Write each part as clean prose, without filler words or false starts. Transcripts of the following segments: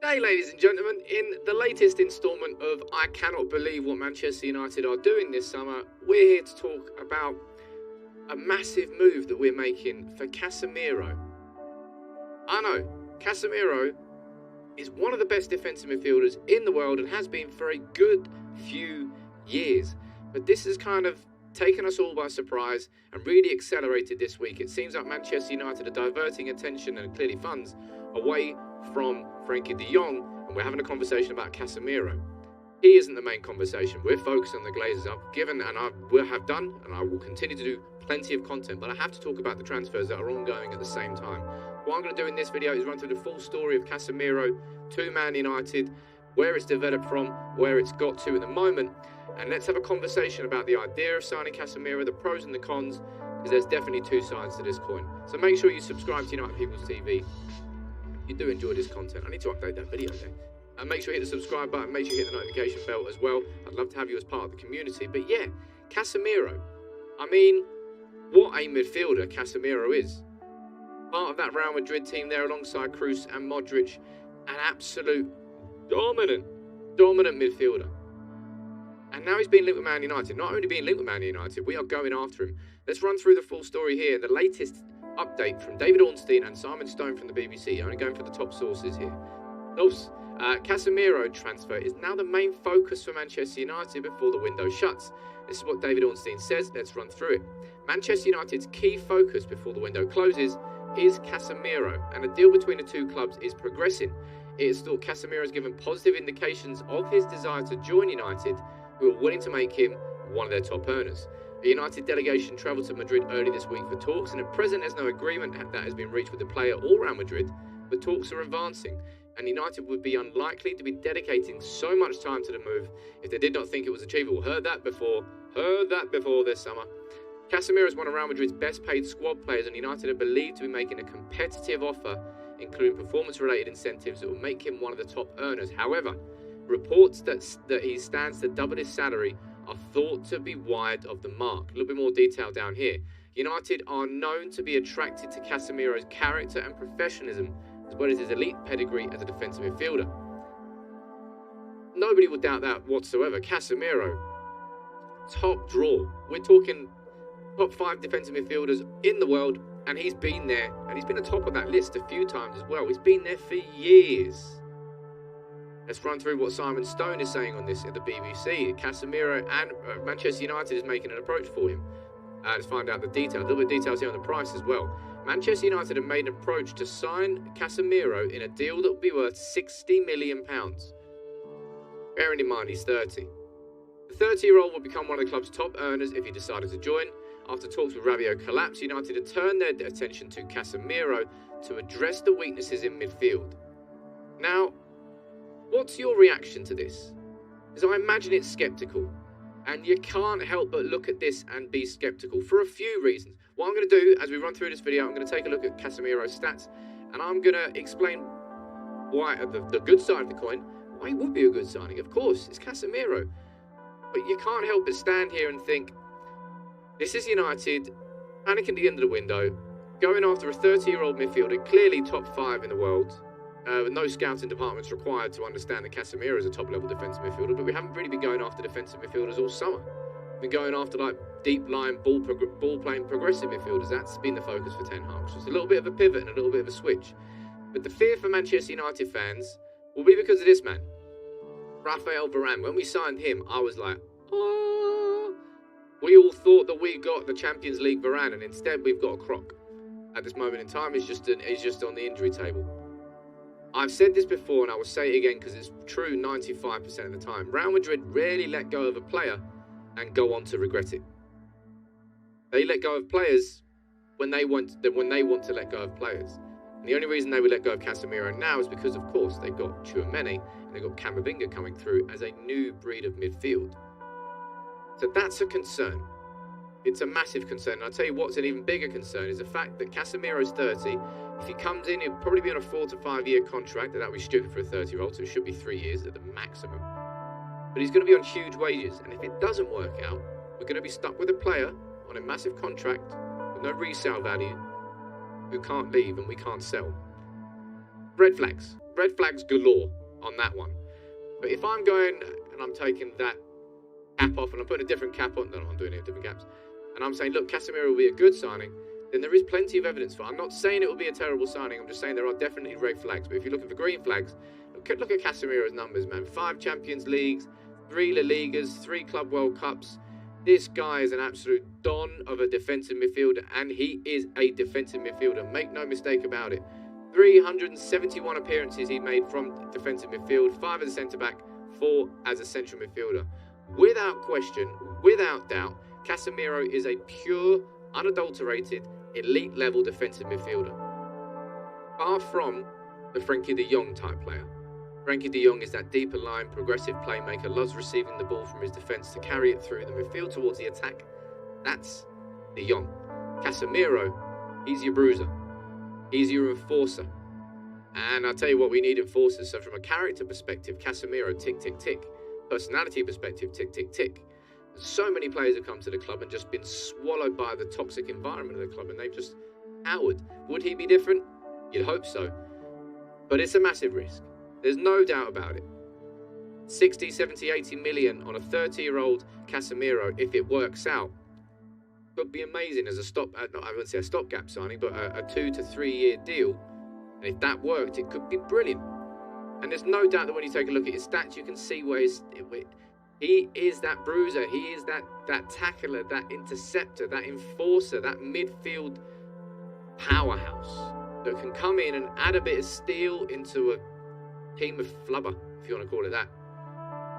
G'day ladies and gentlemen, in the latest instalment of I Cannot Believe What Manchester United Are Doing This Summer, we're here to talk about a massive move that we're making for Casemiro. I know, Casemiro is one of the best defensive midfielders in the world and has been for a good few years, but this has kind of taken us all by surprise and really accelerated this week. It seems like Manchester United are diverting attention and clearly funds away from Frankie de Jong, and we're having a conversation about Casemiro. He isn't the main conversation. We're focused on the Glazers. I've given, and I will have done, and I will continue to do plenty of content, but I have to talk about the transfers that are ongoing at the same time. What I'm going to do in this video is run through the full story of Casemiro to Man United, where it's developed from, where it's got to at the moment, and let's have a conversation about the idea of signing Casemiro, the pros and the cons, because there's definitely two sides to this coin. So make sure you subscribe to United People's TV. If you do enjoy this content, I need to update that video there. And make sure you hit the subscribe button, make sure you hit the notification bell as well. I'd love to have you as part of the community. But yeah, Casemiro. I mean, what a midfielder Casemiro is. Part of that Real Madrid team there alongside Kroos and Modric. An absolute dominant midfielder. And now he's being linked with Man United. Not only being linked with Man United, we are going after him. Let's run through the full story here. The latest update from David Ornstein and Simon Stone from the BBC. Only going for the top sources here. Casemiro transfer is now the main focus for Manchester United before the window shuts. This is what David Ornstein says. Let's run through it. Manchester United's key focus before the window closes is Casemiro, and a deal between the two clubs is progressing. It is thought Casemiro has given positive indications of his desire to join United, who are willing to make him one of their top earners. A United delegation travelled to Madrid early this week for talks, and at present there's no agreement that has been reached with the player or Real Madrid, but talks are advancing, and United would be unlikely to be dedicating so much time to the move if they did not think it was achievable. Heard that before this summer. Casemiro is one of Real Madrid's best paid squad players, and United are believed to be making a competitive offer, including performance-related incentives that will make him one of the top earners. However, reports that he stands to double his salary are thought to be wide of the mark. A little bit more detail down here. United are known to be attracted to Casemiro's character and professionalism, as well as his elite pedigree as a defensive midfielder. Nobody would doubt that whatsoever. Casemiro, top draw. We're talking top 5 defensive midfielders in the world, and he's been there, and he's been at the top of that list a few times as well. He's been there for years. Let's run through what Simon Stone is saying on this at the BBC. Casemiro and Manchester United is making an approach for him. Let's find out the details. A little bit of details here on the price as well. Manchester United have made an approach to sign Casemiro in a deal that will be worth £60 million. Bearing in mind he's 30. The 30-year-old will become one of the club's top earners if he decided to join. After talks with Rabiot collapsed, United have turned their attention to Casemiro to address the weaknesses in midfield. Now, what's your reaction to this? Because I imagine it's sceptical. And you can't help but look at this and be sceptical for a few reasons. What I'm going to do as we run through this video, I'm going to take a look at Casemiro's stats, and I'm going to explain why, the good side of the coin, why it would be a good signing. Of course, it's Casemiro. But you can't help but stand here and think, this is United, panicking at the end of the window, going after a 30-year-old midfielder, clearly top 5 in the world, with no scouting departments required to understand that Casemiro is a top-level defensive midfielder, but we haven't really been going after defensive midfielders all summer. We've been going after like deep-lying, ball-playing progressive midfielders. That's been the focus for Ten Hag. So it's a little bit of a pivot and a little bit of a switch. But the fear for Manchester United fans will be because of this man, Raphael Varane. When we signed him, I was like, oh. We all thought that we got the Champions League Varane, and instead we've got a crock. At this moment in time, he's just on the injury table. I've said this before, and I will say it again because it's true 95% of the time. Real Madrid rarely let go of a player and go on to regret it. They let go of players when they want to let go of players. And the only reason they would let go of Casemiro now is because, of course, they've got Tchouaméni and they've got Camavinga coming through as a new breed of midfield. So that's a concern. It's a massive concern. And I'll tell you what's an even bigger concern is the fact that Casemiro's 30. If he comes in, he'll probably be on a 4 to 5 year contract, and that would be stupid for a 30-year-old, so it should be 3 years at the maximum. But he's going to be on huge wages, and if it doesn't work out, we're going to be stuck with a player on a massive contract with no resale value who can't leave and we can't sell. Red flags galore. on that one. But if I'm going and I'm taking that cap off and I'm putting a different cap on, no, I'm doing it, different caps, and I'm saying, look, Casemiro will be a good signing, then there is plenty of evidence for it. I'm not saying it will be a terrible signing, I'm just saying there are definitely red flags. But if you're looking for green flags, look at Casemiro's numbers, man. 5 Champions Leagues, 3 La Ligas, 3 Club World Cups. This guy is an absolute don of a defensive midfielder, and he is a defensive midfielder. Make no mistake about it. 371 appearances he made from defensive midfield, 5 as a centre-back, 4 as a central midfielder. Without question, without doubt, Casemiro is a pure, unadulterated, elite-level defensive midfielder. Far from the Frenkie de Jong type player. Frenkie de Jong is that deeper line, progressive playmaker, loves receiving the ball from his defence to carry it through the midfield towards the attack. That's de Jong. Casemiro, he's your bruiser. He's your enforcer. And I'll tell you what, we need enforcers. So from a character perspective, Casemiro, tick, tick, tick. Personality perspective, tick, tick, tick. So many players have come to the club and just been swallowed by the toxic environment of the club, and they've just cowered. Would he be different? You'd hope so. But it's a massive risk. There's no doubt about it. 60, 70, 80 million on a 30-year-old Casemiro, if it works out, could be amazing as a I wouldn't say a stopgap signing, but a 2 to 3 year deal. And if that worked, it could be brilliant. And there's no doubt that when you take a look at his stats, you can see where he is that bruiser, he is that tackler, that interceptor, that enforcer, that midfield powerhouse that can come in and add a bit of steel into a team of flubber, if you want to call it that.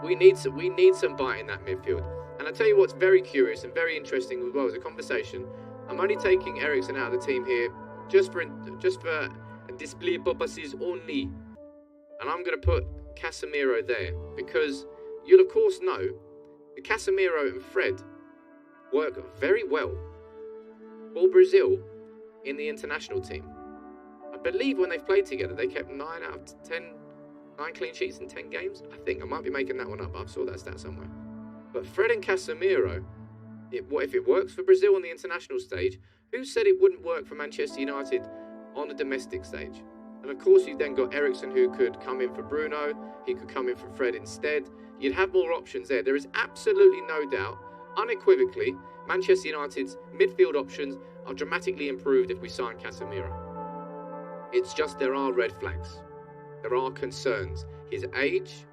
We need some bite in that midfield. And I'll tell you what's very curious and very interesting as well as a conversation. I'm only taking Eriksen out of the team here just for display purposes only. And I'm going to put Casemiro there because you'll of course know that Casemiro and Fred work very well for Brazil in the international team. I believe when they've played together, they kept 9 clean sheets in 10 games. I think I might be making that one up. I saw that stat somewhere. But Fred and Casemiro, if it works for Brazil on the international stage, who said it wouldn't work for Manchester United on the domestic stage? And of course, you then got Eriksen, who could come in for Bruno. He could come in for Fred instead. You'd have more options there. There is absolutely no doubt, unequivocally, Manchester United's midfield options are dramatically improved if we sign Casemiro. It's just there are red flags. There are concerns. His age,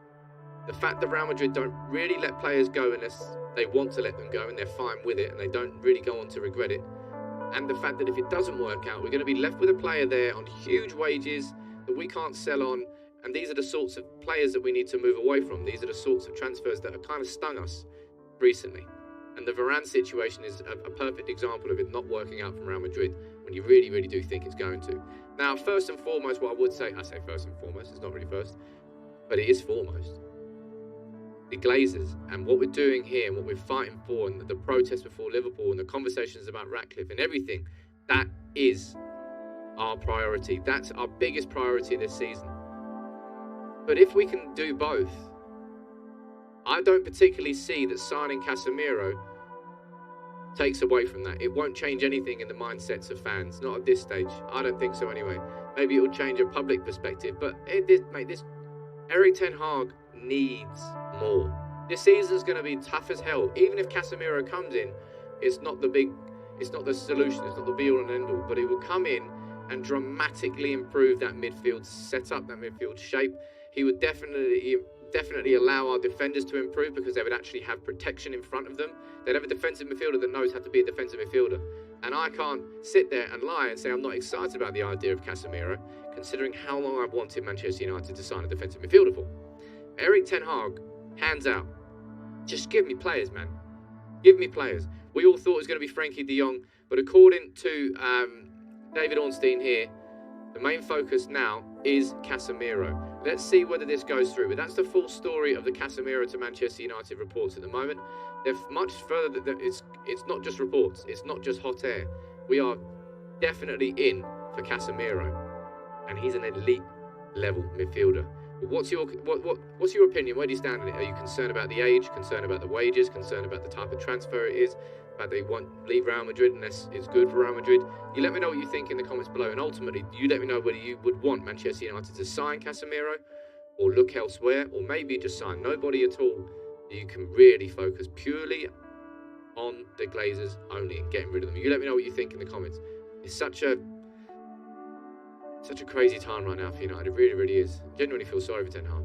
the fact that Real Madrid don't really let players go unless they want to let them go and they're fine with it and they don't really go on to regret it. And the fact that if it doesn't work out, we're going to be left with a player there on huge wages that we can't sell on. And these are the sorts of players that we need to move away from. These are the sorts of transfers that have kind of stung us recently. And the Varane situation is a perfect example of it not working out from Real Madrid when you really, really do think it's going to. Now, first and foremost, what I would say, I say first and foremost, it's not really first, but it is foremost. The Glazers and what we're doing here and what we're fighting for and the protests before Liverpool and the conversations about Ratcliffe and everything, that is our priority. That's our biggest priority this season. But if we can do both, I don't particularly see that signing Casemiro takes away from that. It won't change anything in the mindsets of fans, not at this stage. I don't think so anyway. Maybe it will change a public perspective, but this Erik Ten Hag needs more. This season's going to be tough as hell. Even if Casemiro comes in, it's not the solution, it's not the be all and end all, but it will come in and dramatically improve that midfield setup, that midfield shape. He would definitely allow our defenders to improve because they would actually have protection in front of them. They'd have a defensive midfielder that knows how to be a defensive midfielder. And I can't sit there and lie and say I'm not excited about the idea of Casemiro, considering how long I've wanted Manchester United to sign a defensive midfielder for. Erik Ten Hag, hands out. Just give me players, man. Give me players. We all thought it was going to be Frenkie de Jong, but according to David Ornstein here, the main focus now is Casemiro. Let's see whether this goes through. But that's the full story of the Casemiro to Manchester United reports at the moment. They're much further. It's not just reports. It's not just hot air. We are definitely in for Casemiro, and he's an elite level midfielder. But what's your opinion? Where do you stand on it? Are you concerned about the age? Concerned about the wages? Concerned about the type of transfer it is? That they won't leave Real Madrid unless it's good for Real Madrid? You let me know what you think in the comments below, and ultimately, you let me know whether you would want Manchester United to sign Casemiro, or look elsewhere, or maybe just sign nobody at all. You can really focus purely on the Glazers only and getting rid of them. You let me know what you think in the comments. It's such a crazy time right now for United. It really, really is. I genuinely feel sorry for Ten Hag.